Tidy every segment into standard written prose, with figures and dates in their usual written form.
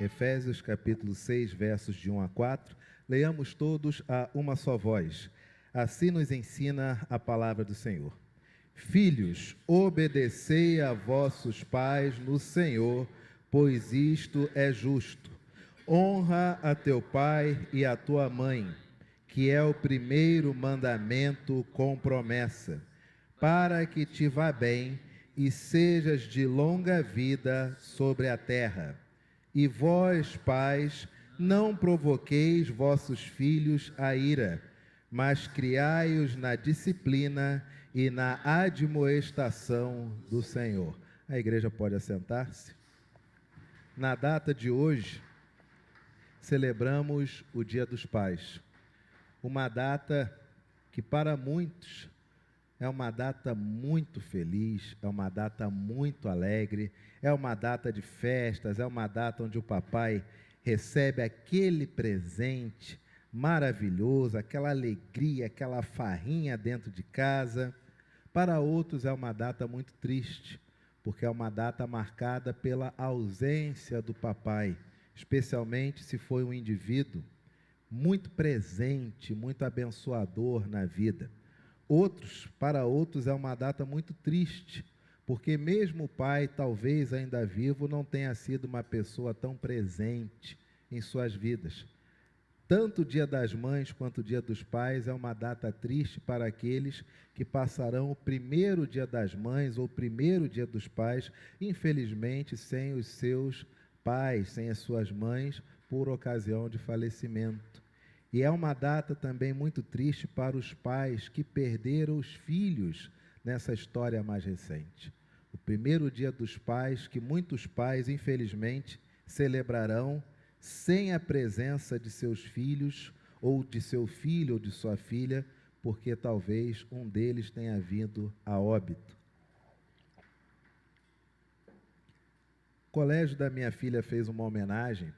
Efésios capítulo 6, versos de 1 a 4. Leiamos todos a uma só voz. Assim nos ensina a palavra do Senhor. Filhos, obedecei a vossos pais no Senhor, pois isto é justo. Honra a teu pai e a tua mãe, que é o primeiro mandamento com promessa, para que te vá bem e sejas de longa vida sobre a terra. E vós, pais, não provoqueis vossos filhos a ira, mas criai-os na disciplina e na admoestação do Senhor. A igreja pode assentar-se. Na data de hoje, celebramos o Dia dos Pais. Uma data que para muitos é uma data muito feliz, é uma data muito alegre, é uma data de festas, é uma data onde o papai recebe aquele presente maravilhoso, aquela alegria, aquela farrinha dentro de casa. Para outros é uma data muito triste, porque é uma data marcada pela ausência do papai, especialmente se foi um indivíduo muito presente, muito abençoador na vida. Para outros é uma data muito triste, porque mesmo o pai, talvez ainda vivo, não tenha sido uma pessoa tão presente em suas vidas. Tanto o Dia das Mães quanto o Dia dos Pais é uma data triste para aqueles que passarão o primeiro Dia das Mães ou o primeiro Dia dos Pais, infelizmente, sem os seus pais, sem as suas mães, por ocasião de falecimento. E é uma data também muito triste para os pais que perderam os filhos nessa história mais recente. O primeiro Dia dos Pais, que muitos pais, infelizmente, celebrarão sem a presença de seus filhos, ou de seu filho ou de sua filha, porque talvez um deles tenha vindo a óbito. O colégio da minha filha fez uma homenagem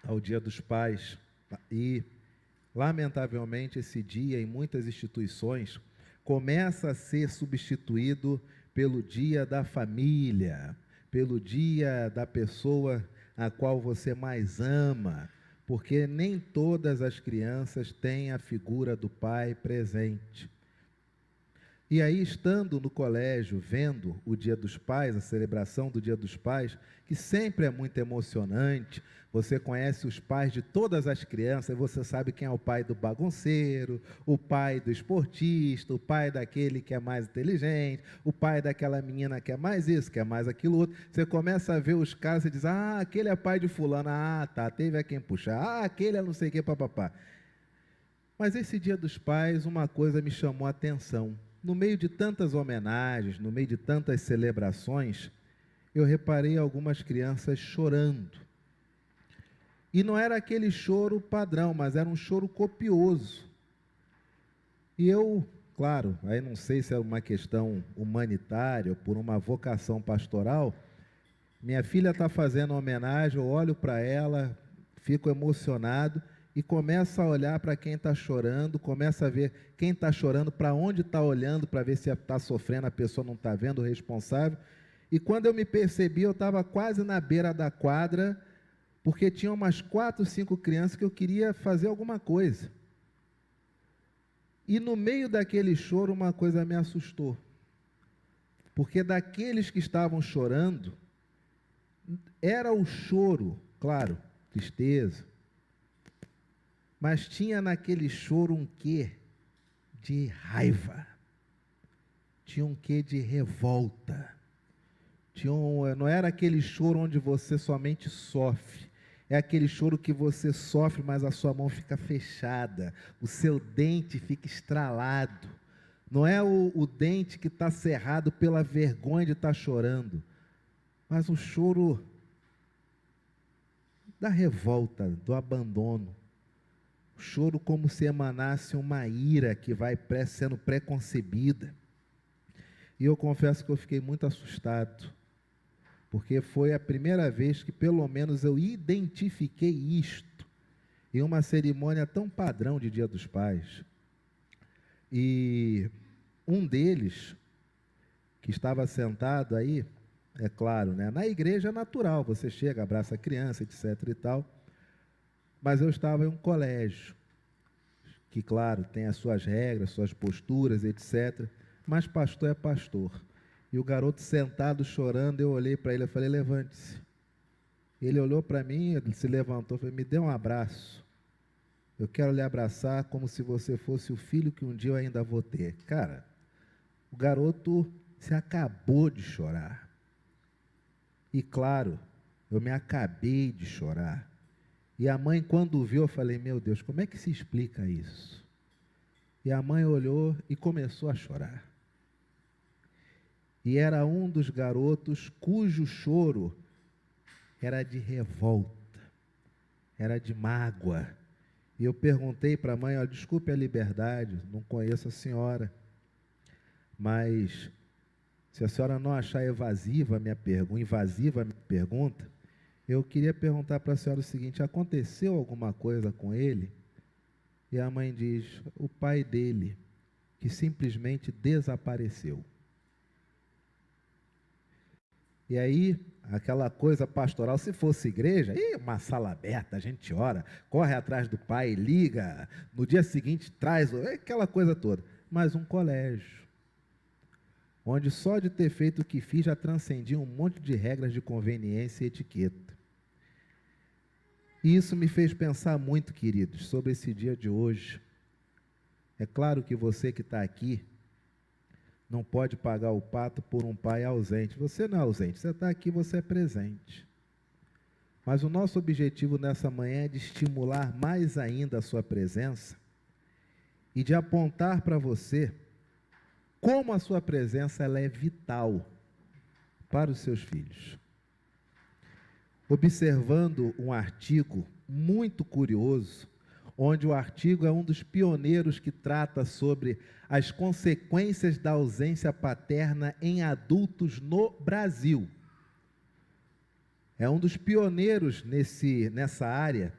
ao Dia dos Pais e, lamentavelmente, esse dia em muitas instituições começa a ser substituído pelo Dia da Família, pelo dia da pessoa a qual você mais ama, porque nem todas as crianças têm a figura do pai presente. E aí, estando no colégio, vendo o Dia dos Pais, a celebração do Dia dos Pais, que sempre é muito emocionante, você conhece os pais de todas as crianças, você sabe quem é o pai do bagunceiro, o pai do esportista, o pai daquele que é mais inteligente, o pai daquela menina que é mais isso, que é mais aquilo outro. Você começa a ver os caras e diz, aquele é pai de fulano, tá, teve a quem puxar, aquele é não sei o que, papapá. Mas esse Dia dos Pais, uma coisa me chamou a atenção. No meio de tantas homenagens, no meio de tantas celebrações, eu reparei algumas crianças chorando. E não era aquele choro padrão, mas era um choro copioso. E eu, claro, aí não sei se é uma questão humanitária ou por uma vocação pastoral, minha filha está fazendo homenagem, eu olho para ela, fico emocionado, e começa a olhar para quem está chorando, começa a ver quem está chorando, para onde está olhando, para ver se está sofrendo, a pessoa não está vendo, o responsável. E quando eu me percebi, eu estava quase na beira da quadra, porque tinha umas 4, 5 crianças que eu queria fazer alguma coisa. E no meio daquele choro, uma coisa me assustou. Porque daqueles que estavam chorando, era o choro, claro, tristeza, mas tinha naquele choro um quê de raiva, tinha um quê de revolta, não era aquele choro onde você somente sofre, é aquele choro que você sofre, mas a sua mão fica fechada, o seu dente fica estralado, não é o dente que está cerrado pela vergonha de estar chorando, mas o choro da revolta, do abandono, choro como se emanasse uma ira que vai sendo preconcebida. E eu confesso que eu fiquei muito assustado, porque foi a primeira vez que pelo menos eu identifiquei isto em uma cerimônia tão padrão de Dia dos Pais. E um deles, que estava sentado aí, é claro, né? Na igreja é natural, você chega, abraça a criança, etc e tal. Mas eu estava em um colégio, que, claro, tem as suas regras, suas posturas, etc. Mas pastor é pastor. E o garoto sentado chorando, eu olhei para ele e falei, levante-se. Ele olhou para mim, ele se levantou e falou, me dê um abraço. Eu quero lhe abraçar como se você fosse o filho que um dia eu ainda vou ter. Cara, o garoto se acabou de chorar. E claro, eu me acabei de chorar. E a mãe, quando viu, eu falei, meu Deus, como é que se explica isso? E a mãe olhou e começou a chorar. E era um dos garotos cujo choro era de revolta, era de mágoa. E eu perguntei para a mãe, olha, desculpe a liberdade, não conheço a senhora, mas se a senhora não achar invasiva a minha pergunta, eu queria perguntar para a senhora o seguinte, aconteceu alguma coisa com ele? E a mãe diz, o pai dele, que simplesmente desapareceu. E aí, aquela coisa pastoral, se fosse igreja, uma sala aberta, a gente ora, corre atrás do pai, liga, no dia seguinte traz, aquela coisa toda. Mas um colégio, onde só de ter feito o que fiz já transcendia um monte de regras de conveniência e etiqueta. E isso me fez pensar muito, queridos, sobre esse dia de hoje. É claro que você que está aqui não pode pagar o pato por um pai ausente. Você não é ausente, você está aqui, você é presente. Mas o nosso objetivo nessa manhã é de estimular mais ainda a sua presença e de apontar para você como a sua presença ela é vital para os seus filhos. Observando um artigo muito curioso, onde o artigo é um dos pioneiros que trata sobre as consequências da ausência paterna em adultos no Brasil. É um dos pioneiros nessa área.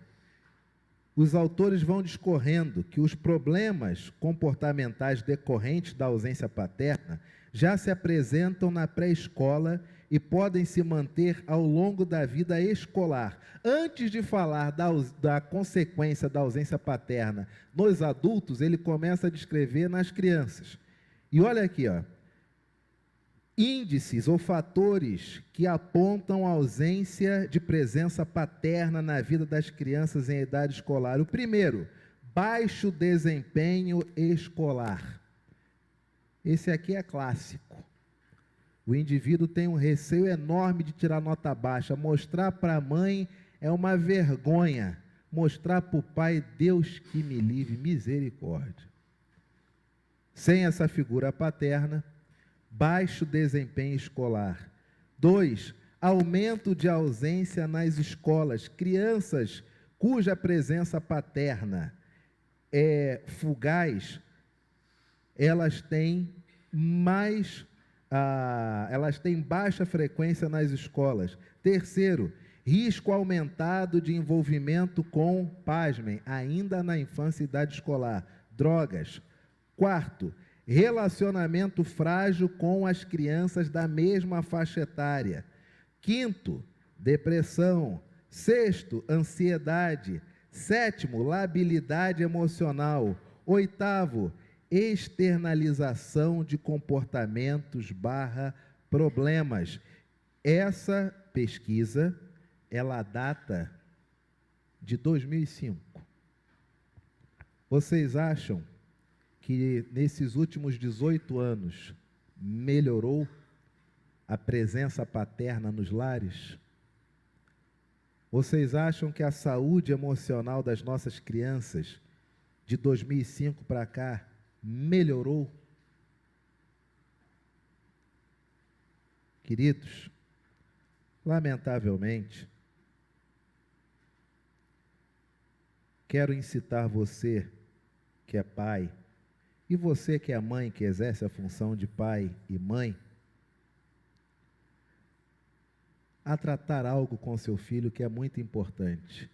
Os autores vão discorrendo que os problemas comportamentais decorrentes da ausência paterna já se apresentam na pré-escola e podem se manter ao longo da vida escolar. Antes de falar da consequência da ausência paterna nos adultos, ele começa a descrever nas crianças. E olha aqui, ó, índices ou fatores que apontam a ausência de presença paterna na vida das crianças em idade escolar. O primeiro, baixo desempenho escolar. Esse aqui é clássico. O indivíduo tem um receio enorme de tirar nota baixa. Mostrar para a mãe é uma vergonha. Mostrar para o pai, Deus que me livre, misericórdia. Sem essa figura paterna, baixo desempenho escolar. 2, aumento de ausência nas escolas. Crianças cuja presença paterna é fugaz, elas têm baixa frequência nas escolas. Terceiro, risco aumentado de envolvimento com, pasmem, ainda na infância e idade escolar, drogas. Quarto, relacionamento frágil com as crianças da mesma faixa etária. Quinto, depressão. Sexto, ansiedade. Sétimo, labilidade emocional. Oitavo, externalização de comportamentos / problemas. Essa pesquisa, ela data de 2005. Vocês acham que nesses últimos 18 anos melhorou a presença paterna nos lares? Vocês acham que a saúde emocional das nossas crianças de 2005 para cá melhorou? Queridos, lamentavelmente, quero incitar você que é pai, e você que é mãe, que exerce a função de pai e mãe, a tratar algo com seu filho que é muito importante.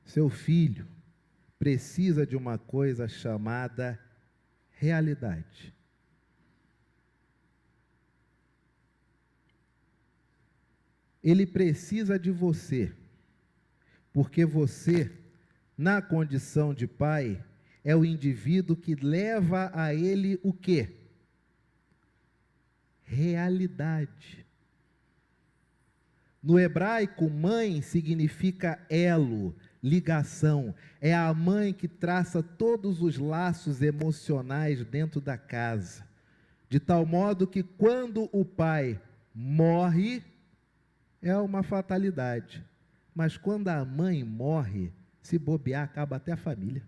Seu filho precisa de uma coisa chamada realidade. ele precisa de você, porque você, na condição de pai, é o indivíduo que leva a ele o quê? Realidade. No hebraico, mãe significa elo, ligação. É a mãe que traça todos os laços emocionais dentro da casa. De tal modo que quando o pai morre, é uma fatalidade. Mas quando a mãe morre, se bobear, acaba até a família.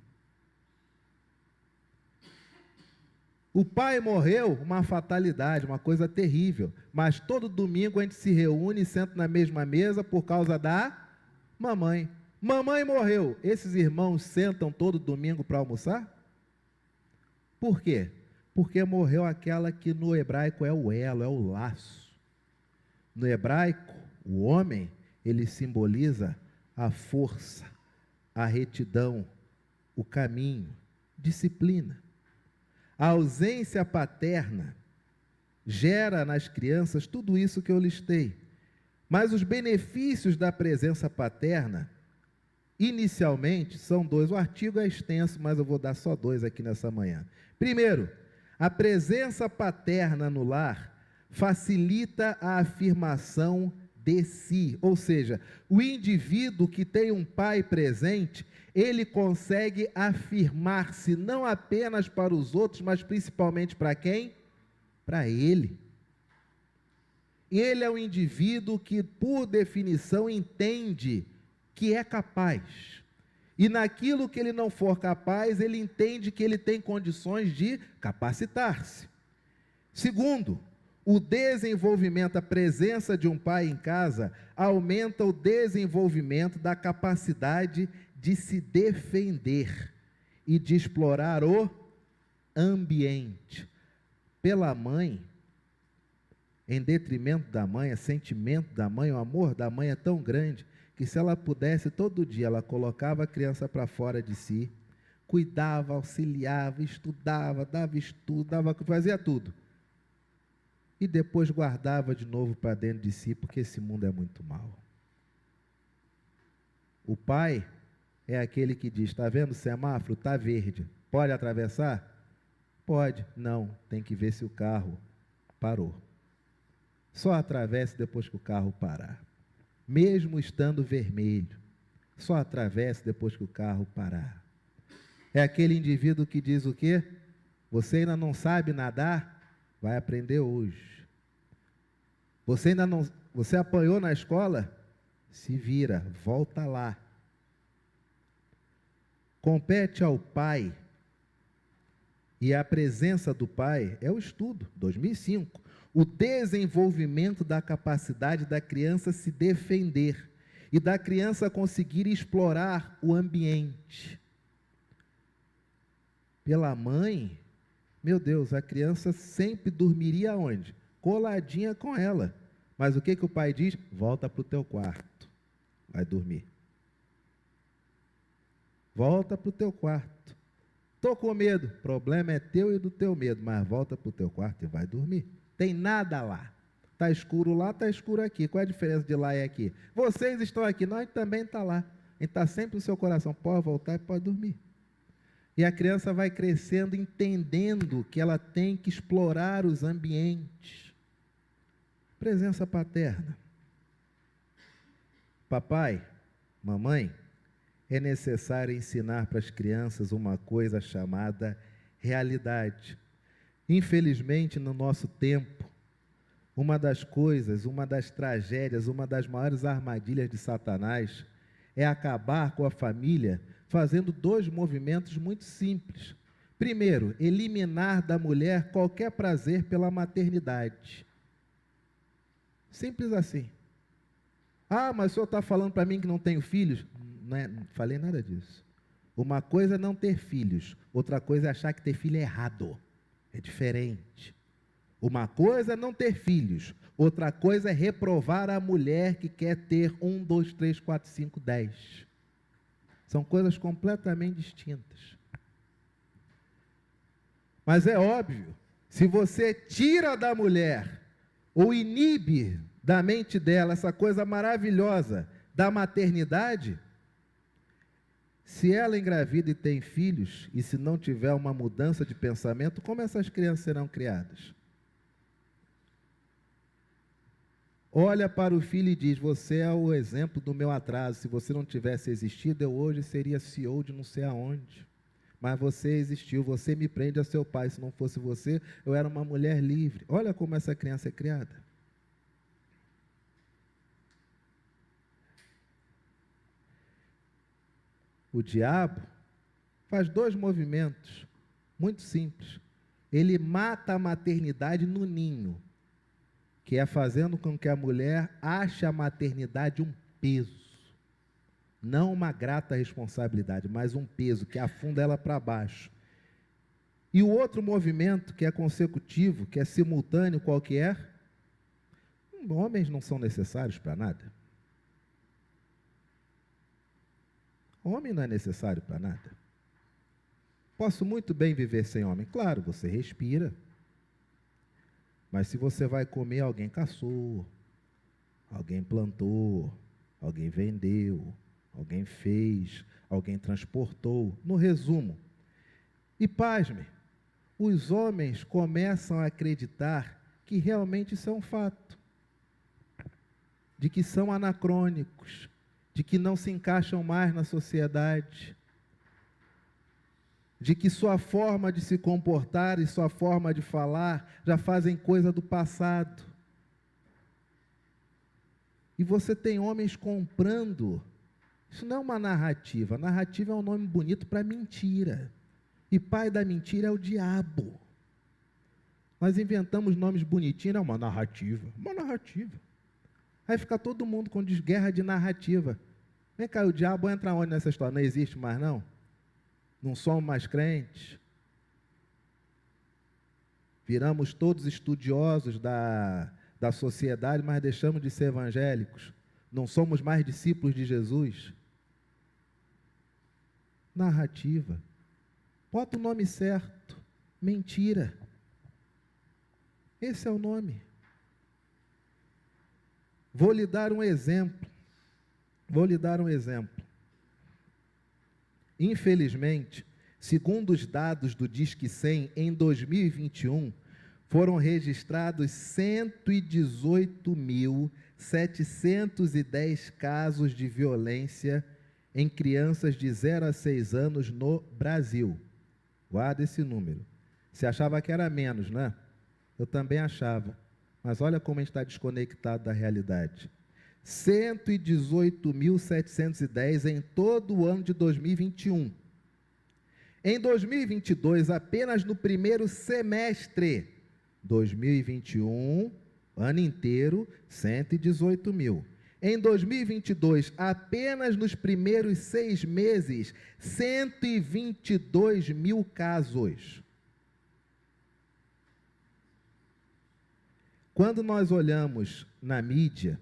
O pai morreu, uma fatalidade, uma coisa terrível. Mas todo domingo a gente se reúne e senta na mesma mesa por causa da mamãe. Mamãe morreu. Esses irmãos sentam todo domingo para almoçar? Por quê? Porque morreu aquela que no hebraico é o elo, é o laço. No hebraico, o homem, ele simboliza a força, a retidão, o caminho, disciplina. A ausência paterna gera nas crianças tudo isso que eu listei. Mas os benefícios da presença paterna, inicialmente, são dois. O artigo é extenso, mas eu vou dar só dois aqui nessa manhã. Primeiro, a presença paterna no lar facilita a afirmação de si, ou seja, o indivíduo que tem um pai presente, ele consegue afirmar-se não apenas para os outros, mas principalmente para quem? Para ele. Ele é um indivíduo que, por definição, entende que é capaz. E naquilo que ele não for capaz, ele entende que ele tem condições de capacitar-se. Segundo, o desenvolvimento, a presença de um pai em casa, aumenta o desenvolvimento da capacidade de se defender e de explorar o ambiente. Pela mãe, em detrimento da mãe, o sentimento da mãe, o amor da mãe é tão grande, que se ela pudesse, todo dia, ela colocava a criança para fora de si, cuidava, auxiliava, estudava, dava estudo, fazia tudo. E depois guardava de novo para dentro de si, porque esse mundo é muito mau. O pai é aquele que diz, está vendo o semáforo? Está verde. Pode atravessar? Pode. Não, tem que ver se o carro parou. Só atravesse depois que o carro parar. Mesmo estando vermelho. Só atravesse depois que o carro parar. É aquele indivíduo que diz o quê? Você ainda não sabe nadar? Vai aprender hoje. Você apanhou na escola? Se vira, volta lá. Compete ao pai, e a presença do pai é o estudo, 2005, o desenvolvimento da capacidade da criança se defender e da criança conseguir explorar o ambiente. Pela mãe, meu Deus, a criança sempre dormiria onde? Coladinha com ela. Mas o que o pai diz? Volta para o teu quarto, vai dormir. Volta para o teu quarto. Estou com medo, problema é teu e do teu medo, mas volta para o teu quarto e vai dormir. Tem nada lá. Está escuro lá, está escuro aqui. Qual é a diferença de lá e aqui? Vocês estão aqui, nós também está lá. E está sempre no seu coração, pode voltar e pode dormir. E a criança vai crescendo, entendendo que ela tem que explorar os ambientes. Presença paterna. Papai, mamãe, é necessário ensinar para as crianças uma coisa chamada realidade. Infelizmente, no nosso tempo, uma das coisas, uma das tragédias, uma das maiores armadilhas de Satanás é acabar com a família fazendo dois movimentos muito simples. Primeiro, eliminar da mulher qualquer prazer pela maternidade. Simples assim. Ah, mas o senhor está falando para mim que não tenho filhos? Não falei nada disso. Uma coisa é não ter filhos, outra coisa é achar que ter filho é errado. É diferente. Uma coisa é não ter filhos, outra coisa é reprovar a mulher que quer ter 1, 2, 3, 4, 5, 10. São coisas completamente distintas. Mas é óbvio, se você tira da mulher ou inibe da mente dela, essa coisa maravilhosa da maternidade, se ela engravida e tem filhos, e se não tiver uma mudança de pensamento, como essas crianças serão criadas? Olha para o filho e diz: você é o exemplo do meu atraso. Se você não tivesse existido, eu hoje seria CEO de não sei aonde. Mas você existiu, você me prende a seu pai. Se não fosse você, eu era uma mulher livre. Olha como essa criança é criada. O diabo faz dois movimentos muito simples. Ele mata a maternidade no ninho, que é fazendo com que a mulher ache a maternidade um peso. Não uma grata responsabilidade, mas um peso que afunda ela para baixo. E o outro movimento, que é consecutivo, que é simultâneo, qual que é? Homens não são necessários para nada. Homem não é necessário para nada. Posso muito bem viver sem homem. Claro, você respira. Mas se você vai comer, alguém caçou, alguém plantou, alguém vendeu, alguém fez, alguém transportou. No resumo, e pasme, os homens começam a acreditar que realmente isso é um fato, de que são anacrônicos, de que não se encaixam mais na sociedade, de que sua forma de se comportar e sua forma de falar já fazem coisa do passado. E você tem homens comprando. Isso não é uma narrativa. Narrativa é um nome bonito para mentira. E pai da mentira é o diabo. Nós inventamos nomes bonitinhos, é uma narrativa. Uma narrativa. Aí fica todo mundo com desguerra de narrativa. Vem cá, o diabo entra onde nessa história? Não existe mais, não? Não somos mais crentes? Viramos todos estudiosos da sociedade, mas deixamos de ser evangélicos? Não somos mais discípulos de Jesus? Narrativa. Bota o nome certo. Mentira. Esse é o nome. Vou lhe dar um exemplo. Infelizmente, segundo os dados do Disque 100, em 2021, foram registrados 118.710 casos de violência em crianças de 0 a 6 anos no Brasil. Guarda esse número. Você achava que era menos, não é? Eu também achava. Mas olha como a gente está desconectado da realidade. 118.710 em todo o ano de 2021. Em 2022, apenas no primeiro semestre, 2021, ano inteiro, 118 mil. Em 2022, apenas nos primeiros 6 meses, 122 mil casos. Quando nós olhamos na mídia,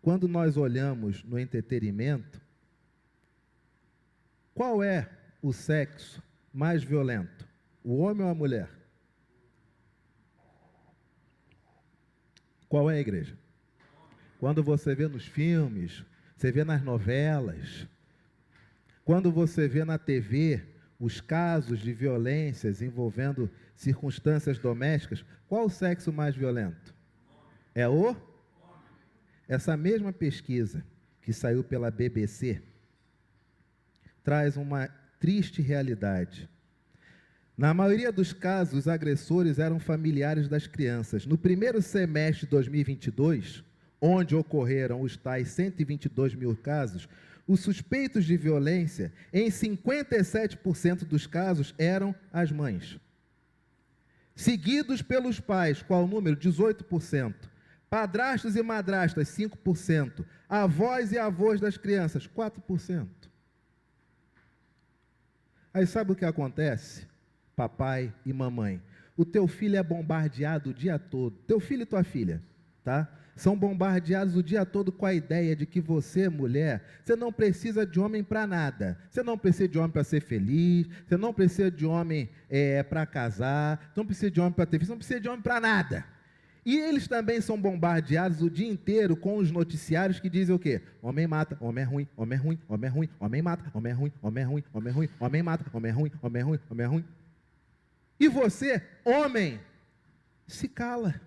quando nós olhamos no entretenimento, qual é o sexo mais violento? O homem ou a mulher? Qual é a igreja? Quando você vê nos filmes, você vê nas novelas, quando você vê na TV os casos de violências envolvendo circunstâncias domésticas, qual o sexo mais violento? É o? Essa mesma pesquisa que saiu pela BBC traz uma triste realidade. Na maioria dos casos, os agressores eram familiares das crianças. No primeiro semestre de 2022, onde ocorreram os tais 122 mil casos, os suspeitos de violência, em 57% dos casos, eram as mães. Seguidos pelos pais, qual o número? 18%. Padrastos e madrastas, 5%. Avós e avós das crianças, 4%. Aí sabe o que acontece? Papai e mamãe, o teu filho é bombardeado o dia todo, teu filho e tua filha, tá? São bombardeados o dia todo com a ideia de que você, mulher, você não precisa de homem para nada. Você não precisa de homem para ser feliz, você não precisa de homem para casar, não precisa de homem para ter filho, você não precisa de homem para nada. E eles também são bombardeados o dia inteiro com os noticiários que dizem o quê? Homem mata, homem é ruim, homem é ruim, homem é ruim, homem mata, homem é ruim, homem é ruim, homem é ruim, homem mata, homem é ruim, homem é ruim, homem é ruim. E você, homem, se cala.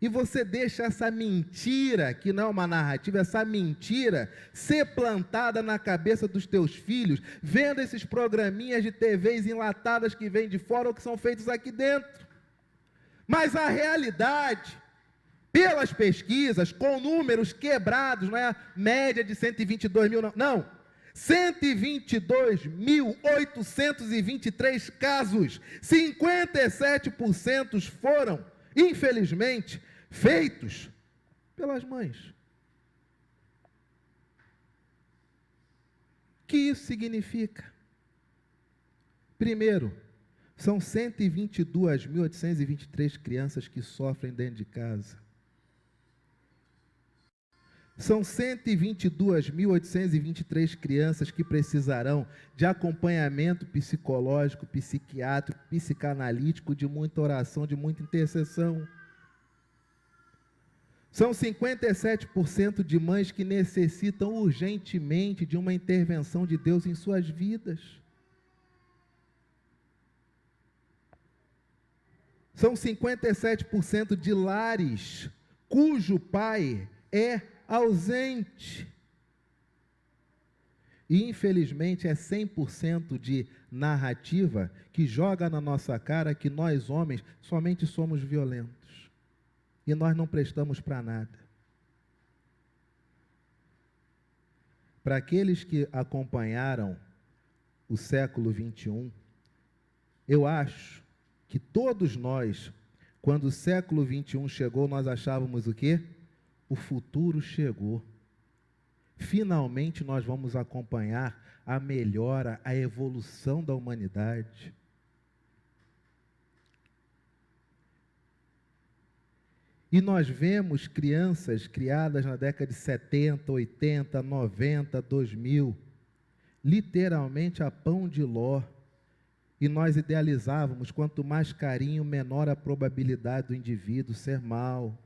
E você deixa essa mentira, que não é uma narrativa, essa mentira ser plantada na cabeça dos teus filhos, vendo esses programinhas de TVs enlatadas que vêm de fora ou que são feitos aqui dentro. Mas a realidade, pelas pesquisas, com números quebrados, não é a média de 122 mil, não. 122.823 casos, 57% foram, infelizmente, feitos pelas mães. O que isso significa? Primeiro, são 122.823 crianças que sofrem dentro de casa. São 122.823 crianças que precisarão de acompanhamento psicológico, psiquiátrico, psicanalítico, de muita oração, de muita intercessão. São 57% de mães que necessitam urgentemente de uma intervenção de Deus em suas vidas. São 57% de lares cujo pai é ausente. E, infelizmente, é 100% de narrativa que joga na nossa cara que nós, homens, somente somos violentos. E nós não prestamos para nada. Para aqueles que acompanharam o século XXI, eu acho que todos nós, quando o século XXI chegou, nós achávamos o quê? O futuro chegou. Finalmente nós vamos acompanhar a melhora, a evolução da humanidade. E nós vemos crianças criadas na década de 70, 80, 90, 2000, literalmente a pão de ló. E nós idealizávamos, quanto mais carinho, menor a probabilidade do indivíduo ser mal.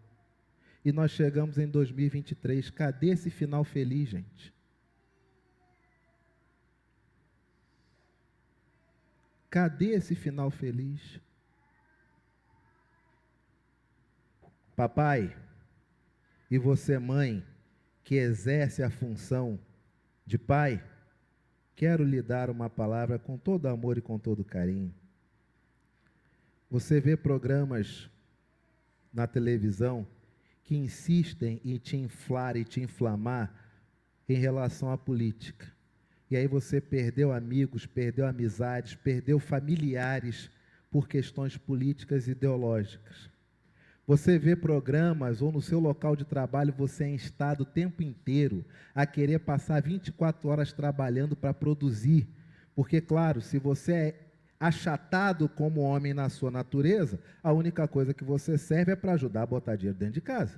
E nós chegamos em 2023, cadê esse final feliz, gente? Cadê esse final feliz? Papai, e você, mãe, que exerce a função de pai, quero lhe dar uma palavra com todo amor e com todo carinho. Você vê programas na televisão que insistem em te inflar e te inflamar em relação à política. E aí você perdeu amigos, perdeu amizades, perdeu familiares por questões políticas e ideológicas. Você vê programas, ou no seu local de trabalho, você é instado o tempo inteiro a querer passar 24 horas trabalhando para produzir. Porque, claro, se você é achatado como homem na sua natureza, a única coisa que você serve é para ajudar a botar dinheiro dentro de casa.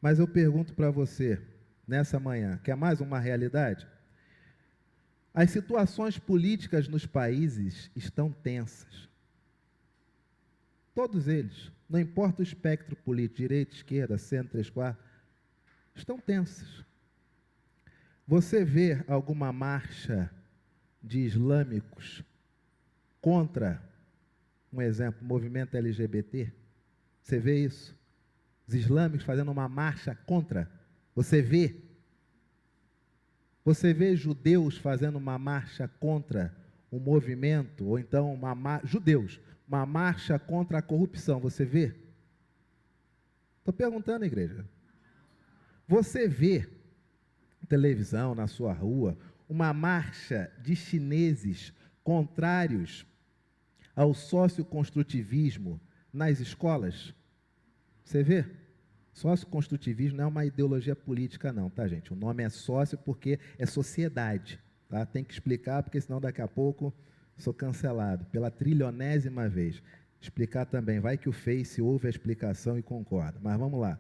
Mas eu pergunto para você, nessa manhã, quer mais uma realidade? As situações políticas nos países estão tensas. Todos eles, não importa o espectro político, direita, esquerda, centro, 3/4, estão tensas. Você vê alguma marcha de islâmicos contra, um exemplo, o movimento LGBT? Você vê isso? Os islâmicos fazendo uma marcha contra? Você vê? Você vê judeus fazendo uma marcha contra um movimento, ou então judeus, uma marcha contra a corrupção, você vê? Estou perguntando, igreja. Você vê na televisão, na sua rua, uma marcha de chineses contrários ao socioconstrutivismo nas escolas? Você vê? Socioconstrutivismo não é uma ideologia política não, tá, gente? O nome é sócio porque é sociedade, tá? Tem que explicar, porque senão daqui a pouco sou cancelado pela trilionésima vez. Explicar também, vai que o Face ouve a explicação e concorda. Mas vamos lá.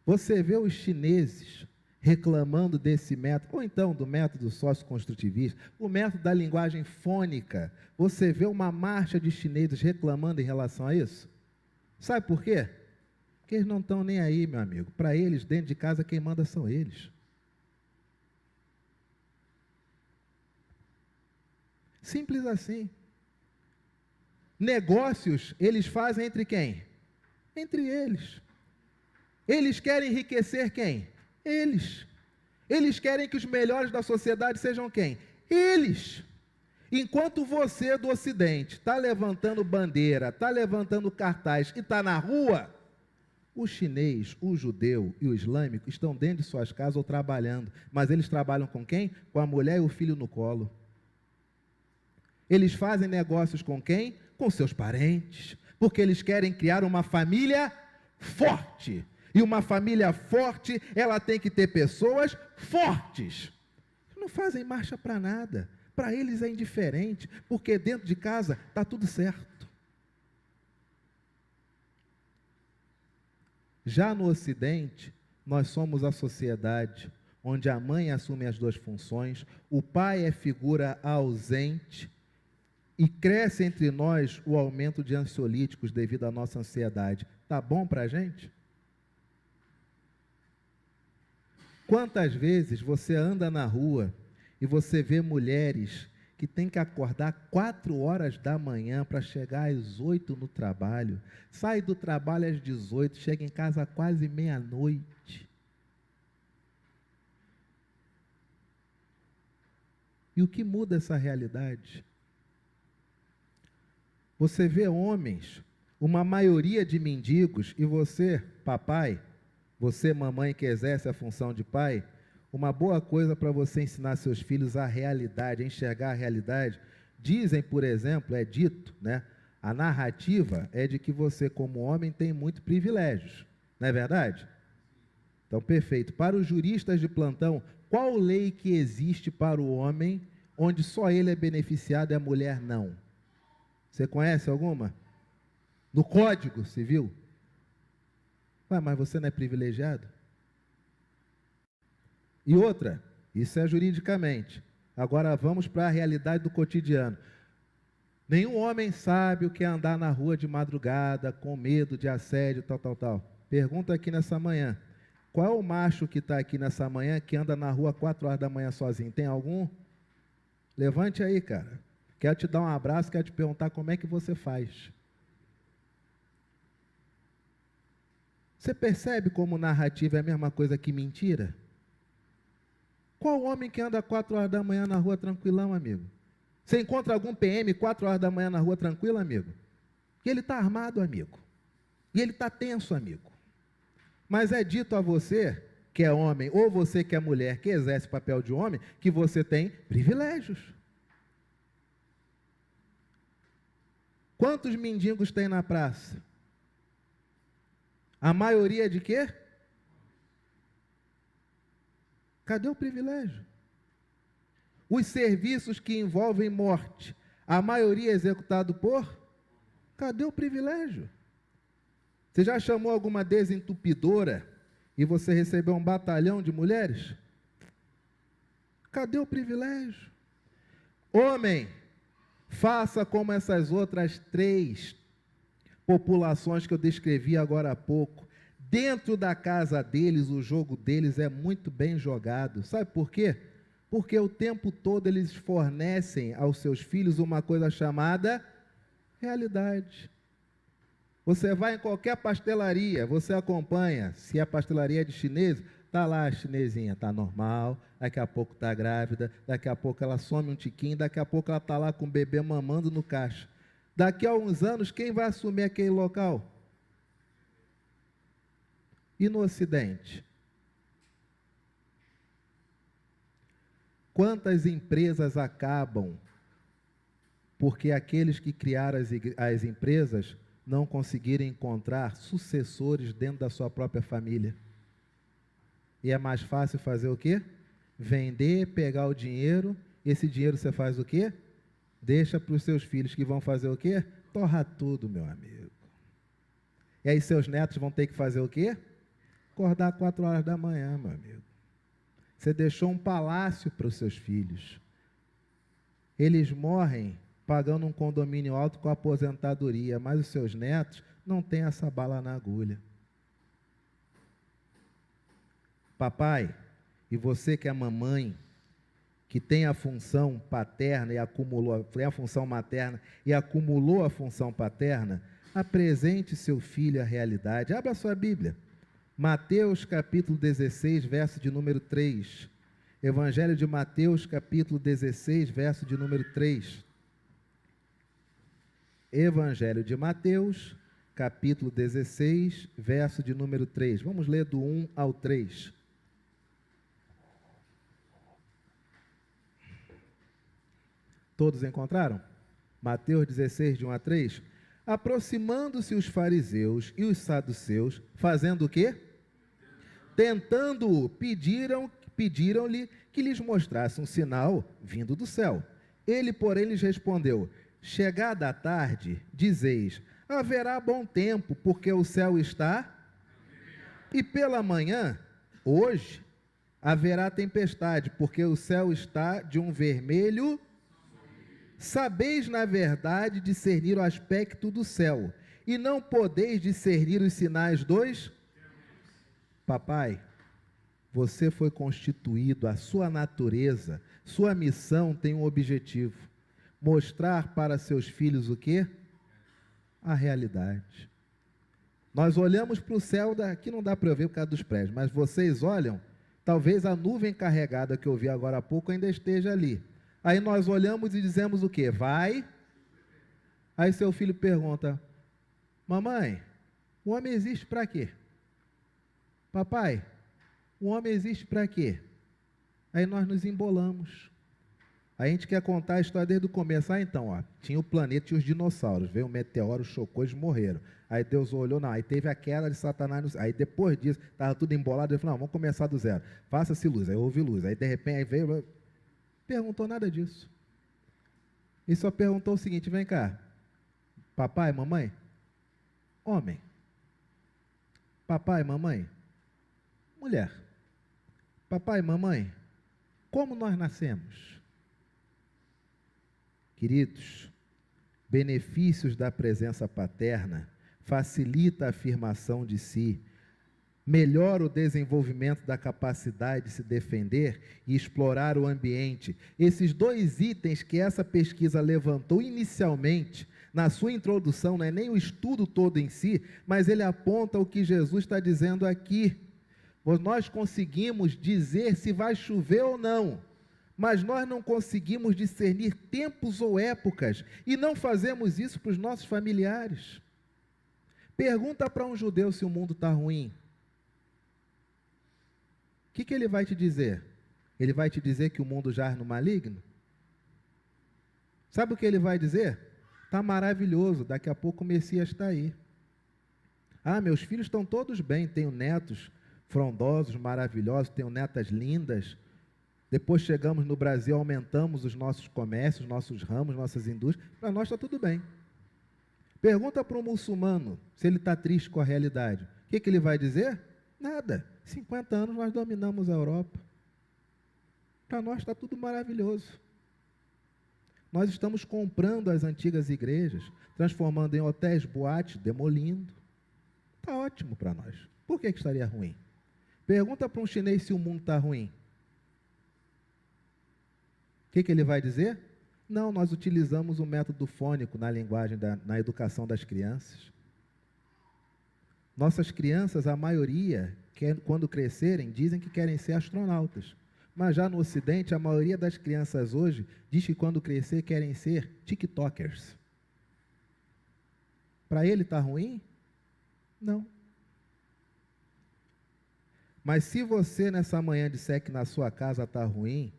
Você vê os chineses reclamando desse método, ou então do método socioconstrutivista, o método da linguagem fônica. Você vê uma marcha de chineses reclamando em relação a isso? Sabe por quê? Porque eles não estão nem aí, meu amigo. Para eles, dentro de casa, quem manda são eles. Simples assim. Negócios, eles fazem entre quem? Entre eles. Eles querem enriquecer quem? Eles. Eles querem que os melhores da sociedade sejam quem? Eles. Enquanto você do Ocidente está levantando bandeira, está levantando cartaz e está na rua, o chinês, o judeu e o islâmico estão dentro de suas casas ou trabalhando. Mas eles trabalham com quem? Com a mulher e o filho no colo. Eles fazem negócios com quem? Com seus parentes. Porque eles querem criar uma família forte. E uma família forte, ela tem que ter pessoas fortes. Não fazem marcha para nada. Para eles é indiferente, porque dentro de casa está tudo certo. Já no Ocidente, nós somos a sociedade onde a mãe assume as duas funções, o pai é figura ausente, e cresce entre nós o aumento de ansiolíticos devido à nossa ansiedade. Está bom para a gente? Quantas vezes você anda na rua e você vê mulheres que têm que acordar 4 horas da manhã para chegar às 8 no trabalho, sai do trabalho às 18, chega em casa quase meia-noite. E o que muda essa realidade? Você vê homens, uma maioria de mendigos, e você, papai, você, mamãe, que exerce a função de pai, uma boa coisa para você ensinar seus filhos a realidade, a enxergar a realidade. Dizem, por exemplo, é dito, né? A narrativa é de que você, como homem, tem muitos privilégios. Não é verdade? Então, perfeito. Para os juristas de plantão, qual lei que existe para o homem, onde só ele é beneficiado e a mulher não? Você conhece alguma? No Código Civil? Mas você não é privilegiado? E outra, isso é juridicamente. Agora vamos para a realidade do cotidiano. Nenhum homem sabe o que é andar na rua de madrugada, com medo de assédio, tal. Pergunta aqui nessa manhã. Qual é o macho que está aqui nessa manhã que anda na rua 4 horas da manhã sozinho? Tem algum? Levante aí, cara. Quero te dar um abraço, quero te perguntar como é que você faz. Você percebe como narrativa é a mesma coisa que mentira? Qual homem que anda 4 horas da manhã na rua tranquilão, amigo? Você encontra algum PM 4 horas da manhã na rua tranquilo, amigo? E ele está armado, amigo. E ele está tenso, amigo. Mas é dito a você, que é homem, ou você que é mulher, que exerce o papel de homem, que você tem privilégios. Quantos mendigos tem na praça? A maioria de quê? Cadê o privilégio? Os serviços que envolvem morte, a maioria é executado por? Cadê o privilégio? Você já chamou alguma desentupidora e você recebeu um batalhão de mulheres? Cadê o privilégio? Homem, faça como essas outras 3 populações que eu descrevi agora há pouco. Dentro da casa deles, o jogo deles é muito bem jogado. Sabe por quê? Porque o tempo todo eles fornecem aos seus filhos uma coisa chamada realidade. Você vai em qualquer pastelaria, você acompanha, se a pastelaria é de chinês, está lá a chinesinha, está normal, daqui a pouco está grávida, daqui a pouco ela some um tiquinho, daqui a pouco ela está lá com o bebê mamando no caixa. Daqui a uns anos, quem vai assumir aquele local? E no Ocidente? Quantas empresas acabam porque aqueles que criaram as empresas não conseguiram encontrar sucessores dentro da sua própria família? E é mais fácil fazer o quê? Vender, pegar o dinheiro, esse dinheiro você faz o quê? Deixa para os seus filhos, que vão fazer o quê? Torra tudo, meu amigo. E aí seus netos vão ter que fazer o quê? Acordar 4 horas da manhã, meu amigo. Você deixou um palácio para os seus filhos. Eles morrem pagando um condomínio alto com aposentadoria, mas os seus netos não têm essa bala na agulha. Papai, e você que é mamãe, que tem a função paterna e acumulou, tem a função materna e acumulou a função paterna, apresente seu filho à realidade. Abra a sua Bíblia. Mateus capítulo 16, verso de número 3. Evangelho de Mateus capítulo 16, verso de número 3. Evangelho de Mateus capítulo 16, verso de número 3. Vamos ler do 1 ao 3. Todos encontraram? Mateus 16, de 1 a 3. Aproximando-se os fariseus e os saduceus, fazendo o quê? Tentando-o, pediram-lhe que lhes mostrasse um sinal vindo do céu. Ele, porém, lhes respondeu: chegada a tarde, dizeis, haverá bom tempo, porque o céu está, e pela manhã, hoje, haverá tempestade, porque o céu está de um vermelho. Sabeis, na verdade, discernir o aspecto do céu, e não podeis discernir os sinais dos... Papai, você foi constituído, a sua natureza, sua missão tem um objetivo: mostrar para seus filhos o quê? A realidade. Nós olhamos para o céu, aqui não dá para eu ver por causa dos prédios, mas vocês olham, talvez a nuvem carregada que eu vi agora há pouco ainda esteja ali. Aí nós olhamos e dizemos o quê? Vai. Aí seu filho pergunta: mamãe, o homem existe para quê? Papai, o homem existe para quê? Aí nós nos embolamos. Aí a gente quer contar a história desde o começo. Então, ó, tinha o planeta e os dinossauros. Veio um meteoro, chocou, eles morreram. Aí Deus olhou, não, aí teve a queda de Satanás. Aí depois disso, estava tudo embolado. Ele falou: não, vamos começar do zero. Faça-se luz. Aí houve luz. Aí de repente aí veio... Perguntou nada disso. E só perguntou o seguinte: vem cá, papai, mamãe, homem. Papai, mamãe, mulher. Papai, mamãe, como nós nascemos? Queridos, benefícios da presença paterna facilita a afirmação de si, melhora o desenvolvimento da capacidade de se defender e explorar o ambiente. Esses dois itens que essa pesquisa levantou inicialmente, na sua introdução, não é nem o estudo todo em si, mas ele aponta o que Jesus está dizendo aqui. Nós conseguimos dizer se vai chover ou não, mas nós não conseguimos discernir tempos ou épocas, e não fazemos isso para os nossos familiares. Pergunta para um judeu se o mundo está ruim. O que ele vai te dizer? Ele vai te dizer que o mundo jaz no maligno? Sabe o que ele vai dizer? Está maravilhoso, daqui a pouco o Messias está aí. Ah, meus filhos estão todos bem, tenho netos frondosos, maravilhosos, tenho netas lindas. Depois chegamos no Brasil, aumentamos os nossos comércios, nossos ramos, nossas indústrias, para nós está tudo bem. Pergunta para um muçulmano se ele está triste com a realidade. O que ele vai dizer? Nada. 50 anos nós dominamos a Europa. Para nós está tudo maravilhoso. Nós estamos comprando as antigas igrejas, transformando em hotéis, boates, demolindo. Está ótimo para nós. Por que estaria ruim? Pergunta para um chinês se o mundo está ruim. O que ele vai dizer? Não, nós utilizamos o método fônico na linguagem, na educação das crianças. Nossas crianças, a maioria, quando crescerem, dizem que querem ser astronautas. Mas já no Ocidente, a maioria das crianças hoje diz que quando crescer querem ser tiktokers. Para ele está ruim? Não. Mas se você nessa manhã disser que na sua casa está ruim,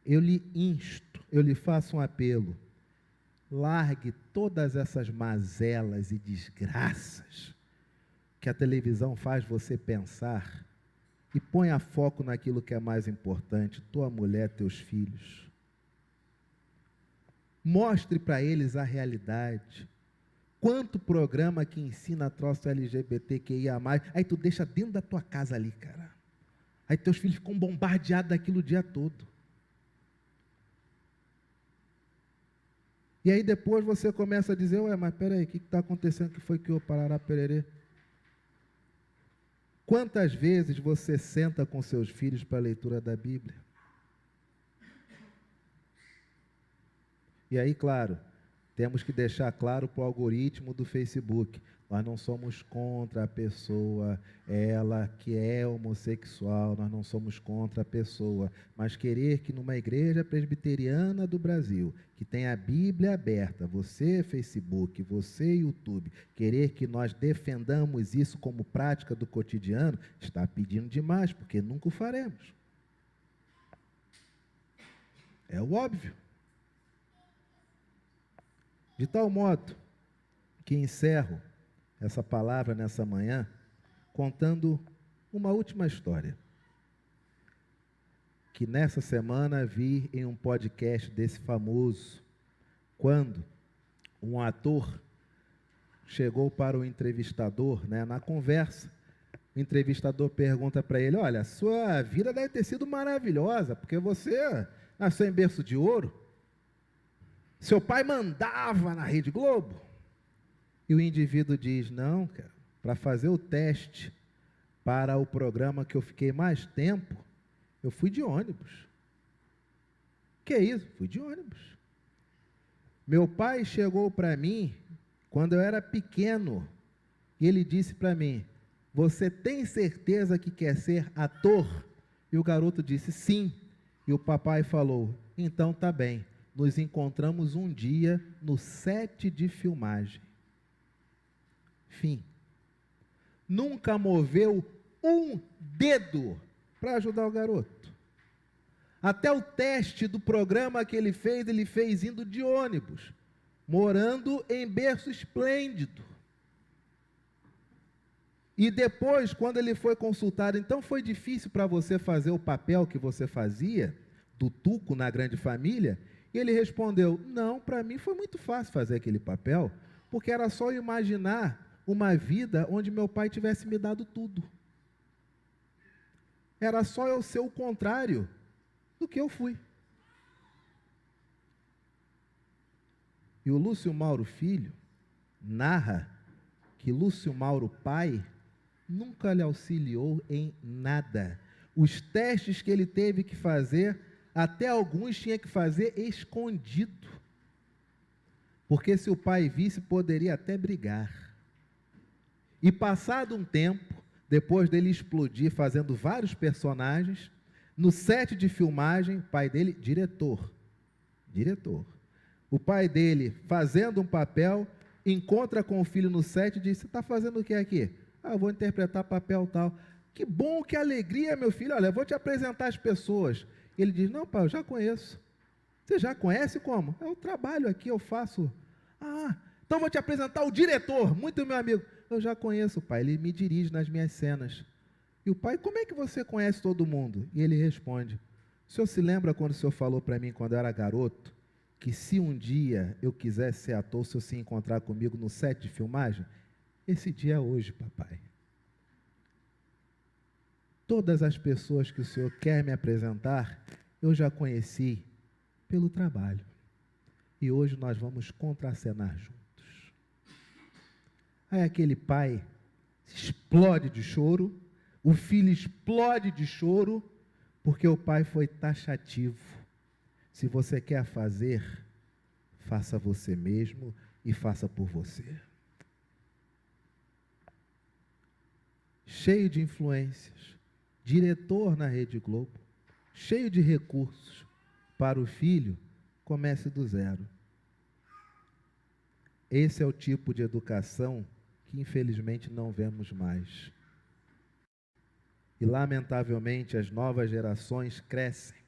eu lhe insto, eu lhe faço um apelo. Largue todas essas mazelas e desgraças que a televisão faz você pensar e ponha foco naquilo que é mais importante, tua mulher, teus filhos. Mostre para eles a realidade. Quanto programa que ensina troço LGBTQIA+, aí tu deixa dentro da tua casa ali, cara. Aí teus filhos ficam bombardeados daquilo o dia todo. E aí depois você começa a dizer, ué, mas peraí, o que está acontecendo que foi que o parará pererê? Quantas vezes você senta com seus filhos para a leitura da Bíblia? E aí, claro, temos que deixar claro para o algoritmo do Facebook, nós não somos contra a pessoa, ela que é homossexual, nós não somos contra a pessoa, mas querer que numa igreja presbiteriana do Brasil, que tem a Bíblia aberta, você Facebook, você YouTube, querer que nós defendamos isso como prática do cotidiano, está pedindo demais, porque nunca o faremos. É o óbvio. De tal modo que encerro essa palavra nessa manhã contando uma última história que nessa semana vi em um podcast desse famoso, quando um ator chegou para o entrevistador, na conversa, o entrevistador pergunta para ele, olha, sua vida deve ter sido maravilhosa, porque você nasceu em berço de ouro, seu pai mandava na Rede Globo. E o indivíduo diz, não, cara, para fazer o teste para o programa que eu fiquei mais tempo, eu fui de ônibus. Que isso? Fui de ônibus. Meu pai chegou para mim, quando eu era pequeno, e ele disse para mim, você tem certeza que quer ser ator? E o garoto disse, sim. E o papai falou, então tá bem, nos encontramos um dia no set de filmagem. Fim. Nunca moveu um dedo para ajudar o garoto. Até o teste do programa que ele fez indo de ônibus, morando em berço esplêndido. E depois, quando ele foi consultado, então foi difícil para você fazer o papel que você fazia, do Tuco na Grande Família? E ele respondeu, não, para mim foi muito fácil fazer aquele papel, porque era só imaginar uma vida onde meu pai tivesse me dado tudo. Era só eu ser o contrário do que eu fui. E o Lúcio Mauro Filho narra que Lúcio Mauro pai nunca lhe auxiliou em nada. Os testes que ele teve que fazer, até alguns tinha que fazer escondido. Porque se o pai visse, poderia até brigar. E passado um tempo, depois dele explodir fazendo vários personagens, no set de filmagem, o pai dele, diretor, o pai dele fazendo um papel, encontra com o filho no set e diz, você está fazendo o que aqui? Eu vou interpretar papel tal. Que bom, que alegria, meu filho, olha, eu vou te apresentar as pessoas. Ele diz, não pai, eu já conheço. Você já conhece como? Eu trabalho aqui, eu faço. Então vou te apresentar o diretor, muito meu amigo. Eu já conheço, pai, ele me dirige nas minhas cenas. E o pai, como é que você conhece todo mundo? E ele responde, o senhor se lembra quando o senhor falou para mim, quando eu era garoto, que se um dia eu quisesse ser ator, se eu se encontrar comigo no set de filmagem? Esse dia é hoje, papai. Todas as pessoas que o senhor quer me apresentar, eu já conheci pelo trabalho. E hoje nós vamos contracenar juntos. Aí aquele pai explode de choro, o filho explode de choro, porque o pai foi taxativo. Se você quer fazer, faça você mesmo e faça por você. Cheio de influências, diretor na Rede Globo, cheio de recursos, para o filho, comece do zero. Esse é o tipo de educação que infelizmente não vemos mais. E lamentavelmente as novas gerações crescem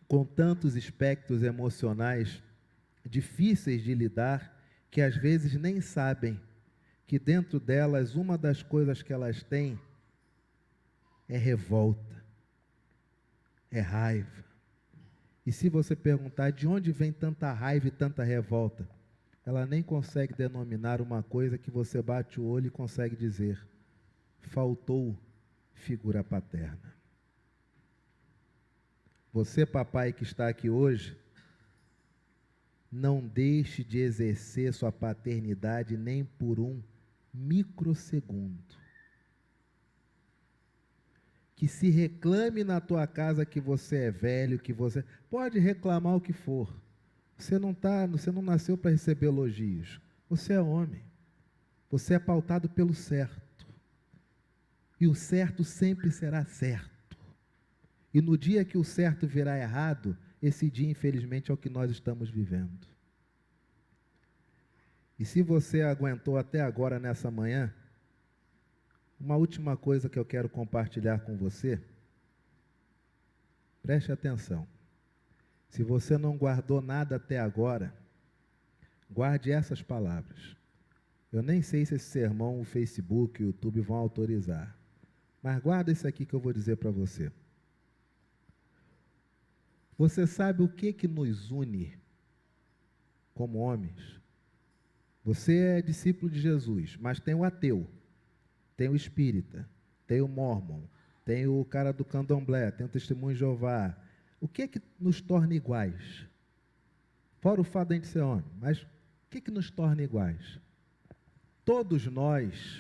com tantos aspectos emocionais difíceis de lidar, que às vezes nem sabem que dentro delas uma das coisas que elas têm é revolta, é raiva. E se você perguntar de onde vem tanta raiva e tanta revolta, ela nem consegue denominar uma coisa que você bate o olho e consegue dizer, faltou figura paterna. Você, papai, que está aqui hoje, não deixe de exercer sua paternidade nem por um microsegundo. Que se reclame na tua casa que você é velho, que você... Pode reclamar o que for. Você não nasceu para receber elogios. Você é homem. Você é pautado pelo certo. E o certo sempre será certo. E no dia que o certo virá errado, esse dia, infelizmente, é o que nós estamos vivendo. E se você aguentou até agora nessa manhã, uma última coisa que eu quero compartilhar com você, preste atenção. Se você não guardou nada até agora, guarde essas palavras. Eu nem sei se esse sermão, o Facebook, o YouTube vão autorizar, mas guarda isso aqui que eu vou dizer para você. Você sabe o que nos une como homens? Você é discípulo de Jesus, mas tem o ateu, tem o espírita, tem o mormon, tem o cara do candomblé, tem o testemunho de Jeová. O que nos torna iguais? Fora o fato de a gente ser homem, mas o que nos torna iguais? Todos nós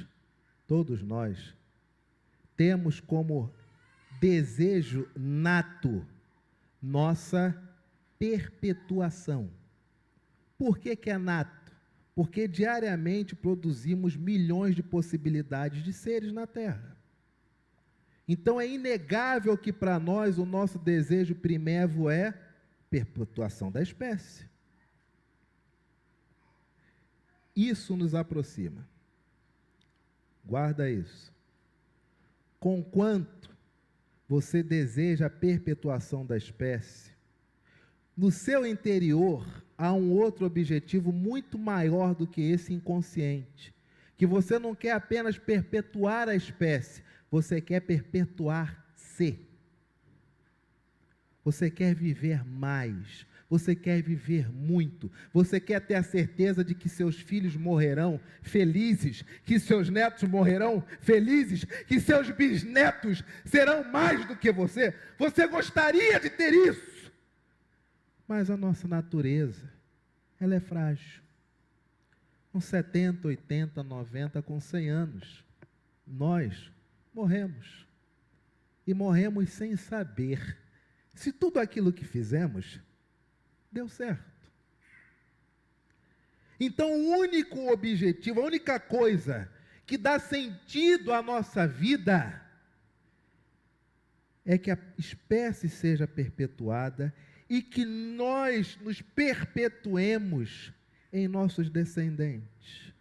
temos como desejo nato nossa perpetuação. Por que é nato? Porque diariamente produzimos milhões de possibilidades de seres na Terra. Então é inegável que para nós o nosso desejo primeiro é perpetuação da espécie. Isso nos aproxima. Guarda isso. Conquanto você deseja a perpetuação da espécie, no seu interior há um outro objetivo muito maior do que esse inconsciente, que você não quer apenas perpetuar a espécie, você quer perpetuar-se. Você quer viver mais, você quer viver muito, você quer ter a certeza de que seus filhos morrerão felizes, que seus netos morrerão felizes, que seus bisnetos serão mais do que você. Você gostaria de ter isso, mas a nossa natureza, ela é frágil. Com 70, 80, 90, com 100 anos, nós morremos. E morremos sem saber se tudo aquilo que fizemos deu certo. Então, o único objetivo, a única coisa que dá sentido à nossa vida é que a espécie seja perpetuada e que nós nos perpetuemos em nossos descendentes.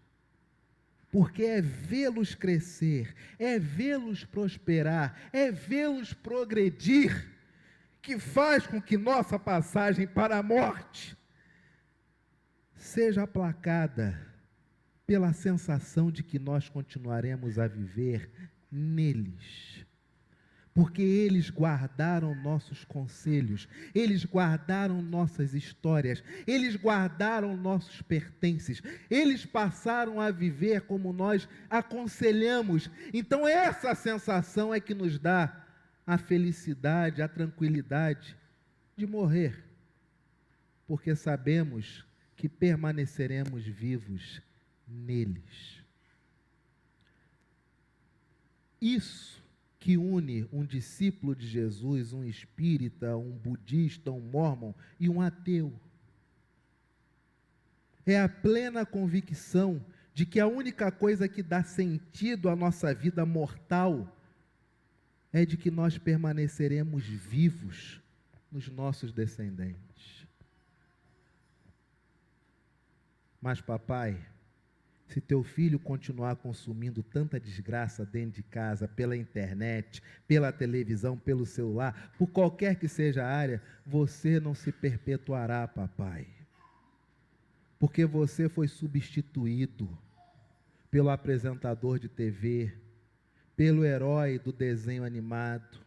Porque é vê-los crescer, é vê-los prosperar, é vê-los progredir, que faz com que nossa passagem para a morte seja aplacada pela sensação de que nós continuaremos a viver neles. Porque eles guardaram nossos conselhos, eles guardaram nossas histórias, eles guardaram nossos pertences, eles passaram a viver como nós aconselhamos. Então essa sensação é que nos dá a felicidade, a tranquilidade de morrer, porque sabemos que permaneceremos vivos neles. Isso que une um discípulo de Jesus, um espírita, um budista, um mórmon e um ateu. É a plena convicção de que a única coisa que dá sentido à nossa vida mortal é de que nós permaneceremos vivos nos nossos descendentes. Mas, papai, se teu filho continuar consumindo tanta desgraça dentro de casa, pela internet, pela televisão, pelo celular, por qualquer que seja a área, você não se perpetuará, papai. Porque você foi substituído pelo apresentador de TV, pelo herói do desenho animado.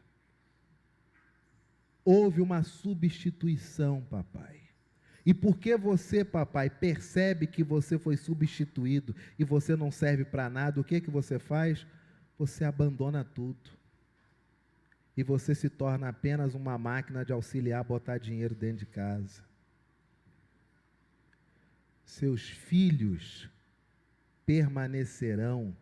Houve uma substituição, papai. E porque você, papai, percebe que você foi substituído e você não serve para nada, o que você faz? você abandona tudo. E você se torna apenas uma máquina de auxiliar a botar dinheiro dentro de casa. Seus filhos permanecerão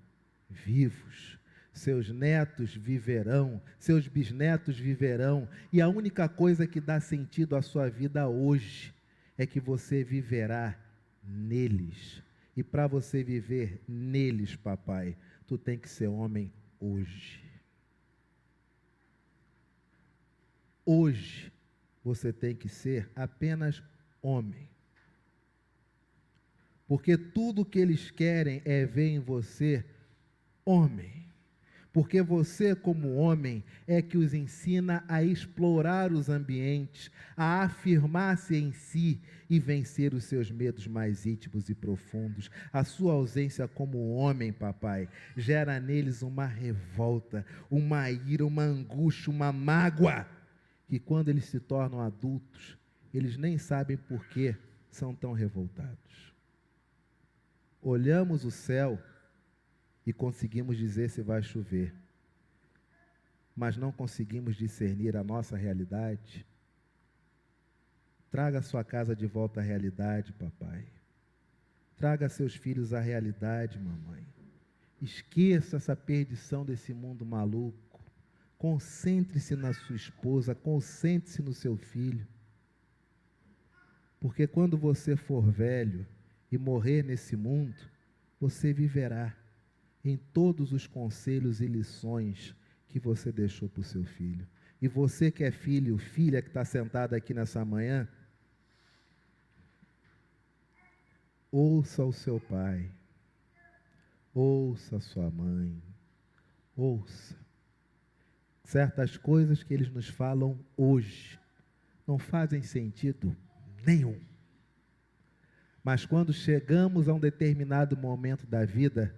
vivos. Seus netos viverão, seus bisnetos viverão, e a única coisa que dá sentido à sua vida hoje é que você viverá neles. E para você viver neles, papai, tu tem que ser homem hoje. Hoje você tem que ser apenas homem. Porque tudo que eles querem é ver em você homem. Porque você, como homem, é que os ensina a explorar os ambientes, a afirmar-se em si e vencer os seus medos mais íntimos e profundos. A sua ausência como homem, papai, gera neles uma revolta, uma ira, uma angústia, uma mágoa, que quando eles se tornam adultos, eles nem sabem por que são tão revoltados. Olhamos o céu e conseguimos dizer se vai chover, mas não conseguimos discernir a nossa realidade. Traga a sua casa de volta à realidade, papai. Traga seus filhos à realidade, mamãe. Esqueça essa perdição desse mundo maluco. Concentre-se na sua esposa, concentre-se no seu filho. Porque quando você for velho e morrer nesse mundo, você viverá em todos os conselhos e lições que você deixou para o seu filho. E você que é filho, filha que está sentada aqui nessa manhã, ouça o seu pai, ouça a sua mãe, ouça. Certas coisas que eles nos falam hoje não fazem sentido nenhum. Mas quando chegamos a um determinado momento da vida,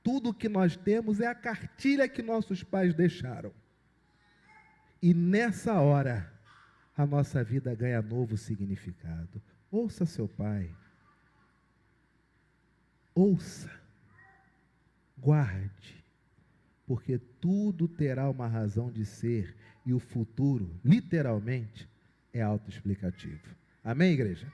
tudo o que nós temos é a cartilha que nossos pais deixaram. E nessa hora, a nossa vida ganha novo significado. Ouça seu pai. Ouça. Guarde. Porque tudo terá uma razão de ser e o futuro, literalmente, é autoexplicativo. Amém, igreja?